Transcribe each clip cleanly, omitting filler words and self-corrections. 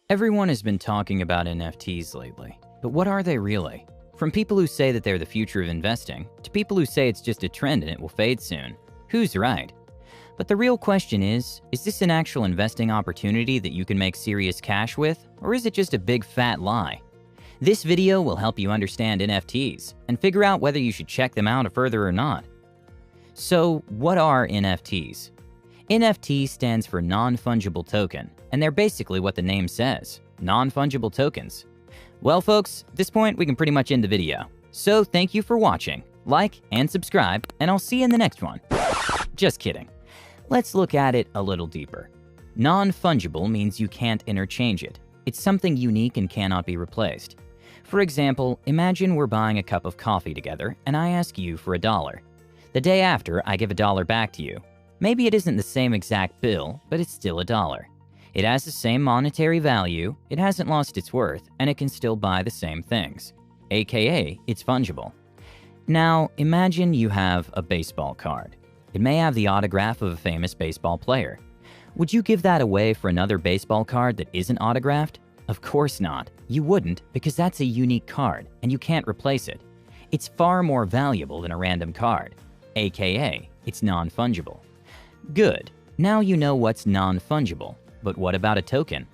Everyone has been talking about NFTs lately, but what are they really? From people who say that they're the future of investing, to people who say it's just a trend and it will fade soon. Who's right? But the real question is this an actual investing opportunity that you can make serious cash with, or is it just a big fat lie? This video will help you understand NFTs and figure out whether you should check them out further or not. So, what are NFTs? NFT stands for non-fungible token, and they're basically what the name says, non-fungible tokens. Well folks, at this point we can pretty much end the video. So thank you for watching, like and subscribe, and I'll see you in the next one. Just kidding. Let's look at it a little deeper. Non-fungible means you can't interchange it. It's something unique and cannot be replaced. For example, imagine we're buying a cup of coffee together and I ask you for $1. The day after, I give $1 back to you. Maybe it isn't the same exact bill, but it's still $1. It has the same monetary value, it hasn't lost its worth, and it can still buy the same things. AKA, it's fungible. Now, imagine you have a baseball card. It may have the autograph of a famous baseball player. Would you give that away for another baseball card that isn't autographed? Of course not. You wouldn't, because that's a unique card, and you can't replace it. It's far more valuable than a random card. AKA, it's non-fungible. Good. Now you know what's non-fungible. But what about a token?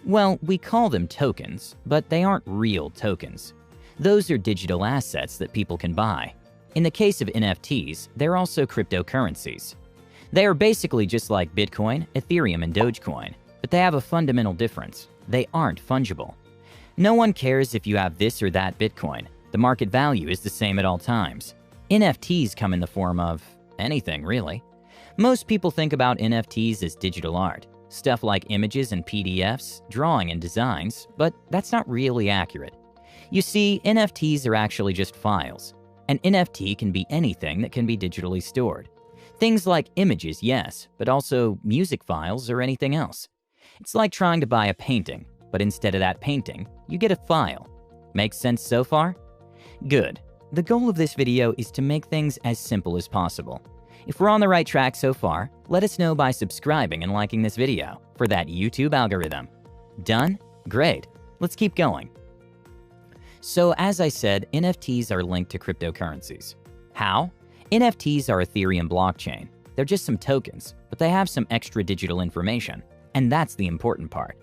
Well, we call them tokens, but they aren't real tokens. Those are digital assets that people can buy. In the case of NFTs, they're also cryptocurrencies. They are basically just like Bitcoin, Ethereum, and Dogecoin, but they have a fundamental difference. They aren't fungible. No one cares if you have this or that Bitcoin. The market value is the same at all times. NFTs come in the form of anything, really. Most people think about NFTs as digital art, stuff like images and PDFs, drawing and designs, but that's not really accurate. You see, NFTs are actually just files. An NFT can be anything that can be digitally stored. Things like images, yes, but also music files or anything else. It's like trying to buy a painting, but instead of that painting, you get a file. Makes sense so far? Good. The goal of this video is to make things as simple as possible. If we're on the right track so far, let us know by subscribing and liking this video for that YouTube algorithm. Done? Great. Let's keep going. So as I said, NFTs are linked to cryptocurrencies. How? NFTs are Ethereum blockchain. They're just some tokens, but they have some extra digital information, and that's the important part.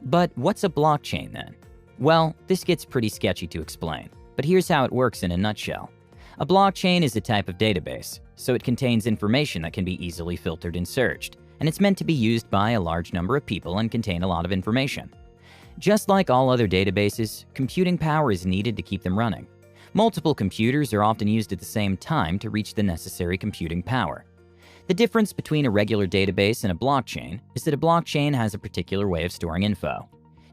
But what's a blockchain then? Well, this gets pretty sketchy to explain, but here's how it works in a nutshell. A blockchain is a type of database, so it contains information that can be easily filtered and searched, and it's meant to be used by a large number of people and contain a lot of information. Just like all other databases, computing power is needed to keep them running. Multiple computers are often used at the same time to reach the necessary computing power. The difference between a regular database and a blockchain is that a blockchain has a particular way of storing info.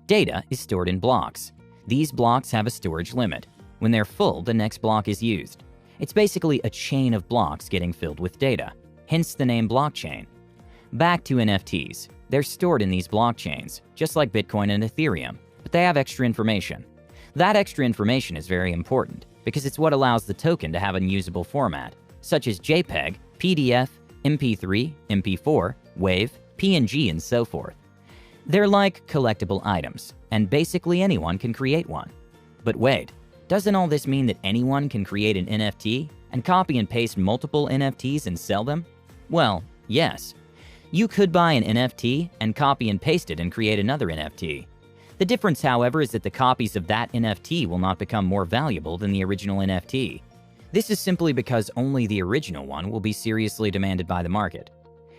Data is stored in blocks. These blocks have a storage limit. When they're full, the next block is used. It's basically a chain of blocks getting filled with data, hence the name blockchain. Back to NFTs. They're stored in these blockchains, just like Bitcoin and Ethereum, but they have extra information. That extra information is very important because it's what allows the token to have a usable format, such as JPEG, PDF, MP3, MP4, WAV, PNG, and so forth. They're like collectible items, and basically anyone can create one. But wait. Doesn't all this mean that anyone can create an NFT and copy and paste multiple NFTs and sell them? Well, yes. You could buy an NFT and copy and paste it and create another NFT. The difference, however, is that the copies of that NFT will not become more valuable than the original NFT. This is simply because only the original one will be seriously demanded by the market.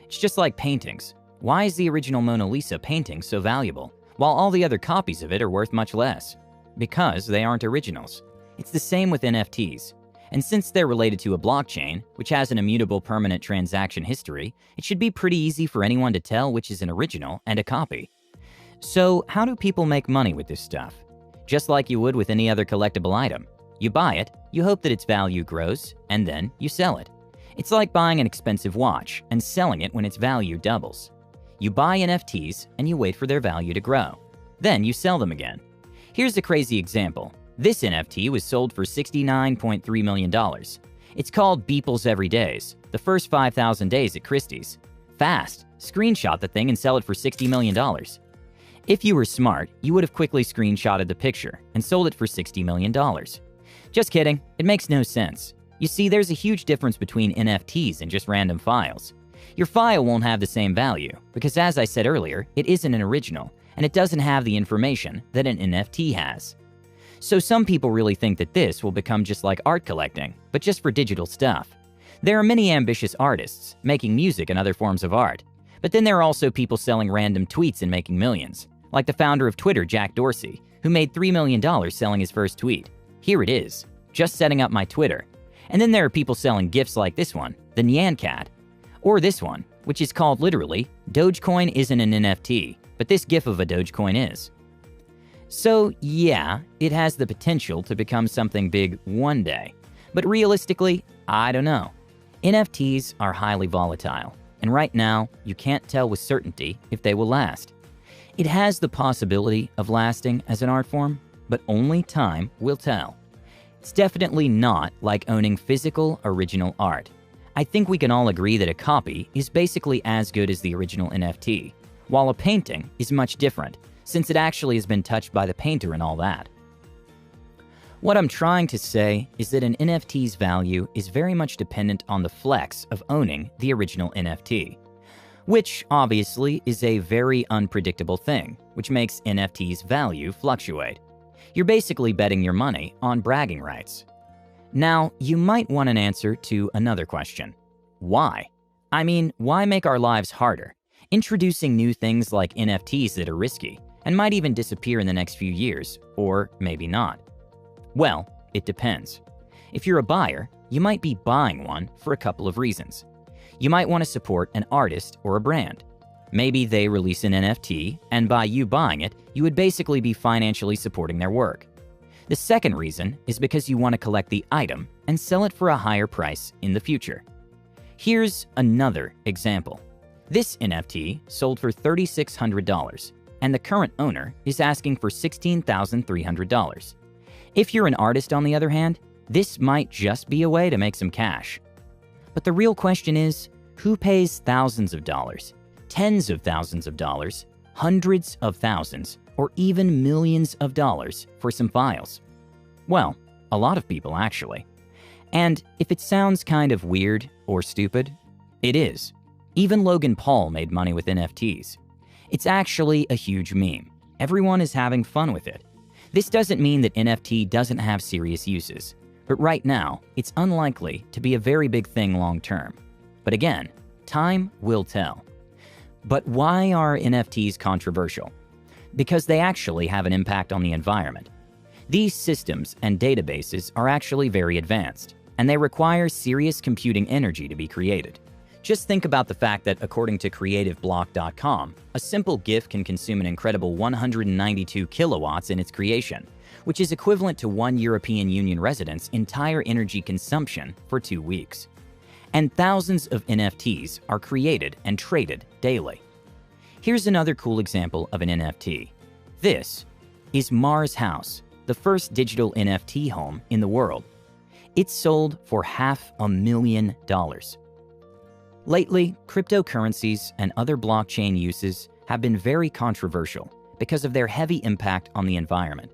It's just like paintings. Why is the original Mona Lisa painting so valuable, while all the other copies of it are worth much less? Because they aren't originals. It's the same with NFTs. And since they're related to a blockchain, which has an immutable permanent transaction history, it should be pretty easy for anyone to tell which is an original and a copy. So how do people make money with this stuff? Just like you would with any other collectible item. You buy it, you hope that its value grows, and then you sell it. It's like buying an expensive watch and selling it when its value doubles. You buy NFTs and you wait for their value to grow. Then you sell them again. Here's a crazy example. This NFT was sold for $69.3 million. It's called Beeple's Every Days, the first 5,000 days at Christie's. Fast, screenshot the thing and sell it for $60 million. If you were smart, you would have quickly screenshotted the picture and sold it for $60 million. Just kidding, it makes no sense. You see, there's a huge difference between NFTs and just random files. Your file won't have the same value because, as I said earlier, it isn't an original and it doesn't have the information that an NFT has. So some people really think that this will become just like art collecting, but just for digital stuff. There are many ambitious artists making music and other forms of art, but then there are also people selling random tweets and making millions, like the founder of Twitter, Jack Dorsey, who made $3 million selling his first tweet. Here it is, just setting up my Twitter. And then there are people selling gifts like this one, the Nyan Cat, or this one, which is called literally, Dogecoin isn't an NFT, but this GIF of a Dogecoin is. So yeah, it has the potential to become something big one day, but realistically, I don't know. NFTs are highly volatile, and right now, you can't tell with certainty if they will last. It has the possibility of lasting as an art form, but only time will tell. It's definitely not like owning physical original art. I think we can all agree that a copy is basically as good as the original NFT, while a painting is much different, since it actually has been touched by the painter and all that. What I'm trying to say is that an NFT's value is very much dependent on the flex of owning the original NFT, which obviously is a very unpredictable thing, which makes NFT's value fluctuate. You're basically betting your money on bragging rights. Now, you might want an answer to another question. Why? I mean, why make our lives harder? Introducing new things like NFTs that are risky and might even disappear in the next few years, or maybe not. Well, it depends. If you're a buyer, you might be buying one for a couple of reasons. You might want to support an artist or a brand. Maybe they release an NFT, and by you buying it, you would basically be financially supporting their work. The second reason is because you want to collect the item and sell it for a higher price in the future. Here's another example. This NFT sold for $3,600, and the current owner is asking for $16,300. If you're an artist, on the other hand, this might just be a way to make some cash. But the real question is, who pays thousands of dollars, tens of thousands of dollars, hundreds of thousands, or even millions of dollars for some files? Well, a lot of people actually. And if it sounds kind of weird or stupid, it is. Even Logan Paul made money with NFTs. It's actually a huge meme. Everyone is having fun with it. This doesn't mean that NFT doesn't have serious uses, but right now, it's unlikely to be a very big thing long term. But again, time will tell. But why are NFTs controversial? Because they actually have an impact on the environment. These systems and databases are actually very advanced, and they require serious computing energy to be created. Just think about the fact that according to creativeblock.com, a simple GIF can consume an incredible 192 kilowatts in its creation, which is equivalent to one European Union resident's entire energy consumption for 2 weeks. And thousands of NFTs are created and traded daily. Here's another cool example of an NFT. This is Mars House, the first digital NFT home in the world. It sold for $500,000. Lately, cryptocurrencies and other blockchain uses have been very controversial because of their heavy impact on the environment.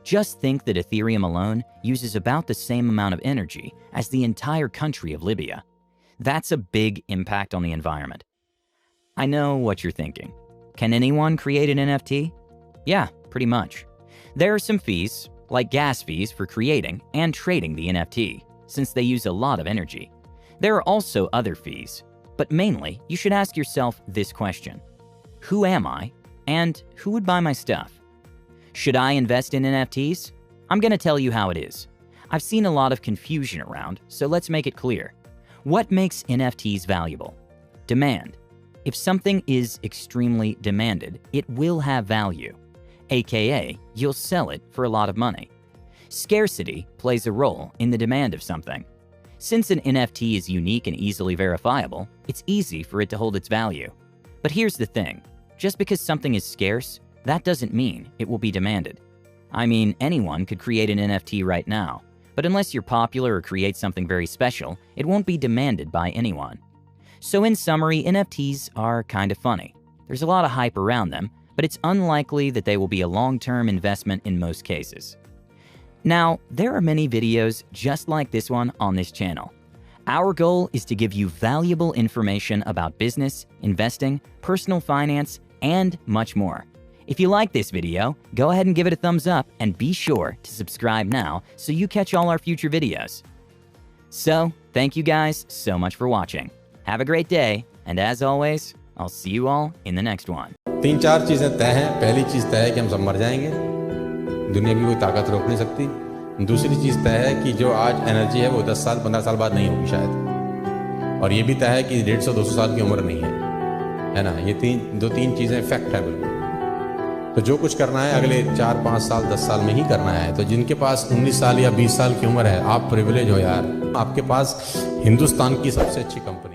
Just think that Ethereum alone uses about the same amount of energy as the entire country of Libya. That's a big impact on the environment. I know what you're thinking. Can anyone create an NFT? Yeah, pretty much. There are some fees, like gas fees for creating and trading the NFT, since they use a lot of energy. There are also other fees. But mainly, you should ask yourself this question. Who am I, and who would buy my stuff? Should I invest in NFTs? I'm going to tell you how it is. I've seen a lot of confusion around, so let's make it clear. What makes NFTs valuable? Demand. If something is extremely demanded, it will have value, aka you'll sell it for a lot of money. Scarcity plays a role in the demand of something. Since an NFT is unique and easily verifiable, it's easy for it to hold its value. But here's the thing, just because something is scarce, that doesn't mean it will be demanded. I mean, anyone could create an NFT right now, but unless you're popular or create something very special, it won't be demanded by anyone. So in summary, NFTs are kind of funny. There's a lot of hype around them, but it's unlikely that they will be a long-term investment in most cases. Now, there are many videos just like this one on this channel. Our goal is to give you valuable information about business, investing, personal finance, and much more. If you like this video, go ahead and give it a thumbs up and be sure to subscribe now so you catch all our future videos. So, thank you guys so much for watching. Have a great day, and as always, I'll see you all in the next one. 3-4 चीज़ें तय हैं। पहली चीज़ तय है कि हम सब मर जाएंगे, दुनिया की कोई ताकत रोक नहीं सकती। दूसरी चीज़ तय है कि जो आज एनर्जी है वो 10 साल 15 साल बाद नहीं होगी शायद, और ये भी तय है कि 150-200 साल की उम्र नहीं है ना। ये तीन चीज़ें फैक्ट है बिल्कुल। तो जो कुछ करना है अगले 4-5 साल 10 साल में ही करना है। तो जिनके पास 19 साल या 20 साल की उम्र है, आप प्रिविलेज हो यार, आपके पास हिंदुस्तान की सबसे अच्छी कंपनी